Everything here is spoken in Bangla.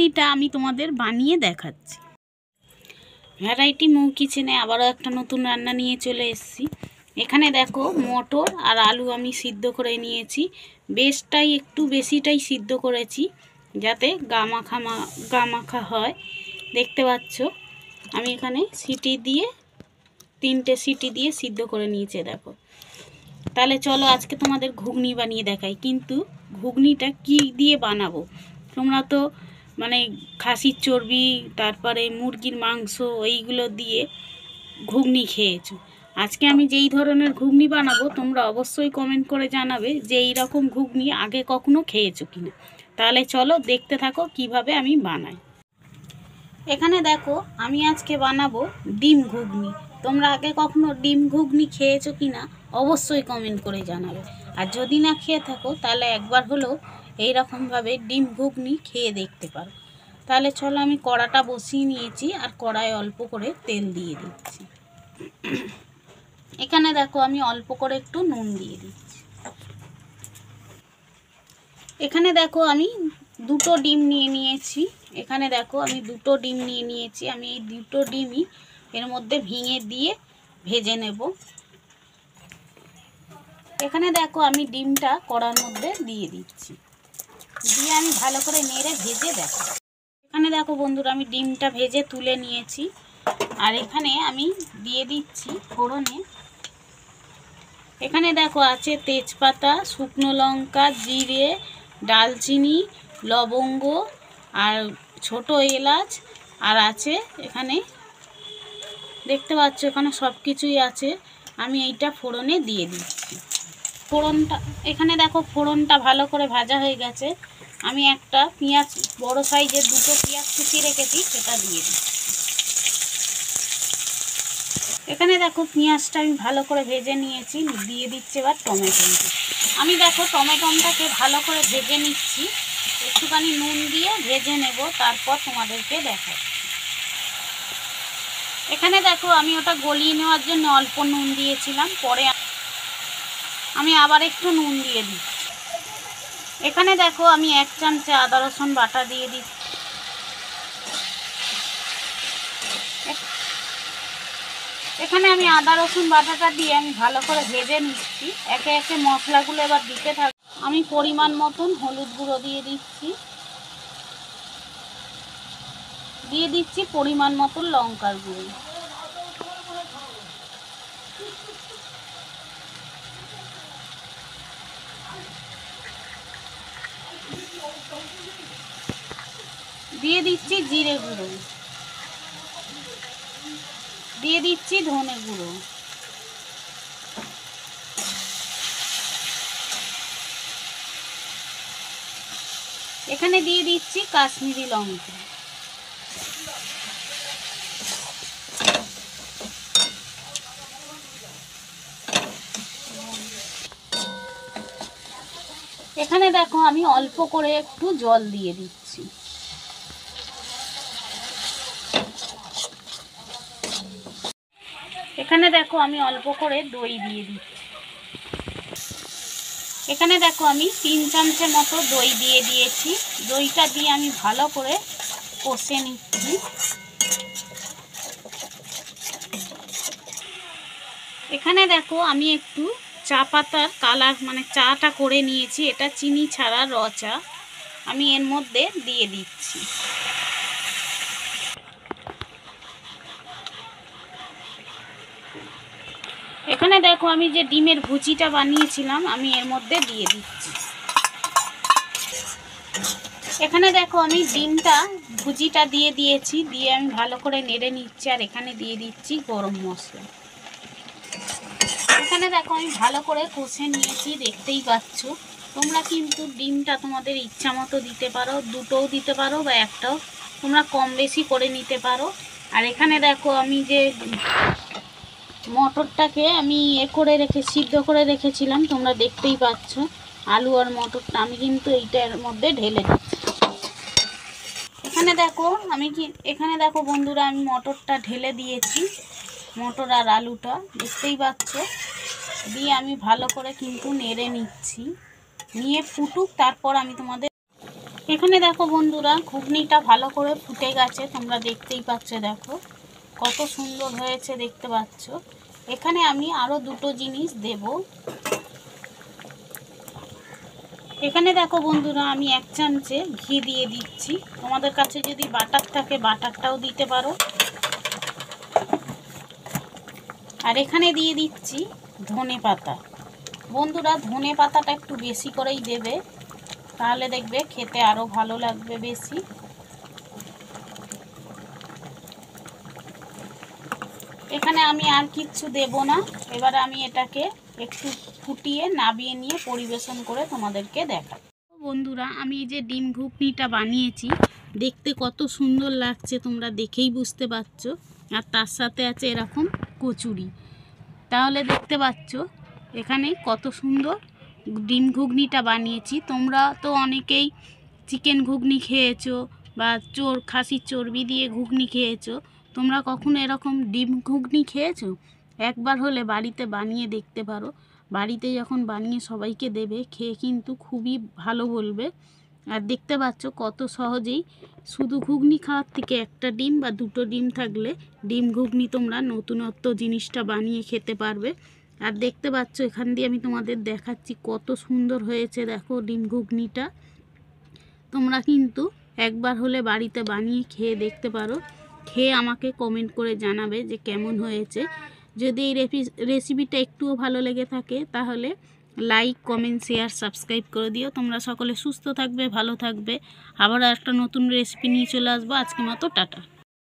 ঘুগনিটা আমি তোমাদের বানিয়ে দেখাচ্ছি। ভ্যারাইটি মৌ কিচেনে আবারও একটা নতুন রান্না নিয়ে চলে এসেছি। এখানে দেখো মটর আর আলু আমি সিদ্ধ করে নিয়েছি। একটু বেশিটাই সিদ্ধ করেছি যাতে গামাখা হয়। দেখতে পাচ্ছ আমি এখানে তিনটে সিটি দিয়ে সিদ্ধ করে নিয়েছি। দেখো, তাহলে চলো আজকে তোমাদের ঘুগনি বানিয়ে দেখাই। কিন্তু ঘুগনিটা কি দিয়ে বানাবো? তোমরা তো মানে খাসির চর্বি, তারপরে মুরগির মাংস, এইগুলো দিয়ে ঘুগনি খেয়েছো। আজকে আমি যেই ধরনের ঘুগনি বানাবো তোমরা অবশ্যই কমেন্ট করে জানাবে যে এই রকম ঘুগনি আগে কখনো খেয়েছো কিনা। তাহলে চলো দেখতে থাকো কিভাবে আমি বানাই। এখানে দেখো আমি আজকে বানাবো ডিম ঘুগনি। তোমরা আগে কখনো ডিম ঘুগনি খেয়েছো কিনা অবশ্যই কমেন্ট করে জানাবে। আর যদি না খেয়ে থাকো তাহলে একবার হলেও এইরকমভাবে ডিম ঘুগনি খেয়ে দেখতে পারো। তাহলে চলো আমি কড়াটা বসিয়ে নিয়েছি আর কড়ায় অল্প করে তেল দিয়ে দিচ্ছি। এখানে দেখো আমি অল্প করে একটু নুন দিয়ে দিচ্ছি। এখানে দেখো আমি দুটো ডিম নিয়ে নিয়েছি। আমি এই দুটো ডিমই এর মধ্যে ভেঙে দিয়ে ভেজে নেব। এখানে দেখো আমি ডিমটা কড়ার মধ্যে দিয়ে দিচ্ছি, দিয়ে আমি ভালো করে নেড়ে ভেজে দেখো। এখানে দেখো বন্ধুরা আমি ডিমটা ভেজে তুলে নিয়েছি। আর এখানে আমি দিয়ে দিচ্ছি ফোড়নে। এখানে দেখো আছে তেজপাতা, শুকনো লঙ্কা, জিরে, ডালচিনি, লবঙ্গ আর ছোট এলাচ, আর আছে এখানে দেখতে পাচ্ছ এখানে সব কিছুই আছে। আমি এইটা ফোড়নে দিয়ে দিচ্ছি। এখানে দেখো ফোড়নটা ভালো করে ভাজা হয়ে গেছে। আমি একটা পেঁয়াজ, বড় সাইজের দুটো পেঁয়াজ কুচিয়ে রেখেছি, সেটা দিয়ে দিচ্ছি। এখানে দেখো পেঁয়াজটা আমি ভালো করে ভেজে নিয়েছি, দিয়ে দিচ্ছি এবার টমেটো। আমি দেখো টমেটোটাকে ভালো করে ভেজে নিচ্ছি, একটুখানি নুন দিয়ে ভেজে নেব, তারপর তোমাদেরকে দেখাচ্ছি। এখানে দেখো আমি ওটা গলিয়ে নেওয়ার জন্য অল্প নুন দিয়েছিলাম, পরে আমি আবার একটু নুন দিয়ে দিচ্ছি। এখানে দেখো আমি 1 চামচা আদা রসুন বাটা দিয়ে দিচ্ছি। এখানে আমি আদা রসুন বাটাটা দিয়ে আমি ভালো করে ভেজে নিচ্ছি। একে একে মশলাগুলো এবার দিতে থাক। আমি পরিমাণ মতন হলুদ গুঁড়ো দিয়ে দিচ্ছি পরিমাণ মতন লঙ্কার গুঁড়ো। দিয়ে দিচ্ছি জিরে গুঁড়ো, দিয়ে দিচ্ছি ধনে গুঁড়ো, এখানে দিয়ে দিচ্ছি কাশ্মীরি লঙ্কা। এখানে দেখো আমি অল্প করে একটু জল দিয়ে দিচ্ছি। এখানে দেখো আমি অল্প করে দই দিয়ে দিচ্ছি। এখানে দেখো আমি 3 চামচের মতো দই দিয়ে দিয়েছি। দইটা দিয়ে আমি ভালো করে কষে নিচ্ছি। এখানে দেখো আমি একটু চা পাতার কালার মানে চাটা করে নিয়েছি, এটা চিনি ছাড়া র চা, আমি এর মধ্যে দিয়ে দিচ্ছি। এখানে দেখো আমি যে ডিমের ভুজিটা বানিয়েছিলাম আমি এর মধ্যে দিয়ে দিচ্ছি। এখানে দেখো আমি ডিমটা ভুজিটা দিয়ে দিয়েছি, দিয়ে আমি ভালো করে নেড়ে নিচ্ছি। আর এখানে দিয়ে দিচ্ছি গরম মশলা। এখানে দেখো আমি ভালো করে কষে নিয়েছি, দেখতেই পাচ্ছ। তোমরা কিন্তু ডিমটা তোমাদের ইচ্ছা মতো দিতে পারো, দুটোও দিতে পারো বা একটাও, তোমরা কম বেশি করে নিতে পারো। আর এখানে দেখো আমি যে মটরটাকে আমি সিদ্ধ করে রেখেছিলাম, তোমরা দেখতেই পাচ্ছ। আলু আর মটরটা আমি কিন্তু এইটার মধ্যে ঢেলে দিচ্ছি। এখানে দেখো বন্ধুরা আমি মটরটা ঢেলে দিয়েছি, মটর আর আলুটা দেখতেই পাচ্ছ। দিয়ে আমি ভালো করে কিন্তু নেড়ে নিচ্ছি, নিয়ে ফুটুক, তারপর আমি তোমাদের। এখানে দেখো বন্ধুরা, ঘুগনিটা ভালো করে ফুটে গেছে, তোমরা দেখতেই পাচ্ছ। দেখো কত সুন্দর হয়েছে, দেখতে পাচ্ছ। এখানে আমি আরও দুটো জিনিস দেব। এখানে দেখো বন্ধুরা, আমি 1 চামচে ঘি দিয়ে দিচ্ছি। তোমাদের কাছে যদি বাটার থাকে বাটারটাও দিতে পারো। আর এখানে দিয়ে দিচ্ছি ধনে পাতা। বন্ধুরা, ধনে পাতাটা একটু বেশি করেই দেবে, তাহলে দেখবে খেতে আরও ভালো লাগবে বেশি। এখানে আমি আর কিচ্ছু দেব না। এবার আমি এটাকে একটু ফুটিয়ে নাবিয়ে নিয়ে পরিবেশন করে তোমাদেরকে দেখাই। বন্ধুরা, আমি এই যে ডিম ঘুগনিটা বানিয়েছি, দেখতে কত সুন্দর লাগছে তোমরা দেখেই বুঝতে পারছো। আর তার সাথে আছে এরকম কচুরি। তাহলে দেখতে পাচ্ছ এখানে কত সুন্দর ডিম ঘুগনিটা বানিয়েছি। তোমরা তো অনেকেই চিকেন ঘুগনি খেয়েছো বা খাসির চর্বি দিয়ে ঘুগনি খেয়েছো। তোমরা কখনো এরকম ডিম ঘুগনি খেয়েছো? একবার হলে বাড়িতে বানিয়ে দেখতে পারো। বাড়িতে যখন বানিয়ে সবাইকে দেবে, খেয়ে কিন্তু খুবই ভালো বলবে। আর দেখতে পাচ্ছ কত সহজেই, শুধু ঘুগনি খাওয়ার থেকে একটা ডিম বা দুটো ডিম থাকলে ডিম ঘুগনি তোমরা নতুনত্ব জিনিসটা বানিয়ে খেতে পারবে। আর দেখতে পাচ্ছ এখান দিয়ে আমি তোমাদের দেখাচ্ছি কত সুন্দর হয়েছে। দেখো ডিম ঘুগনিটা তোমরা কিন্তু একবার হলে বাড়িতে বানিয়ে খেয়ে দেখতে পারো। খেয়ে আমাকে কমেন্ট করে জানাবে যে কেমন হয়েছে। যদি এই রেসিপিটা একটুও ভালো লেগে থাকে তাহলে লাইক, কমেন্ট, শেয়ার, সাবস্ক্রাইব করে দিও। তোমরা সকলে সুস্থ থাকবে, ভালো থাকবে। আবার একটা নতুন রেসিপি নিয়ে চলে আসবো। আজকের মতো টাটা।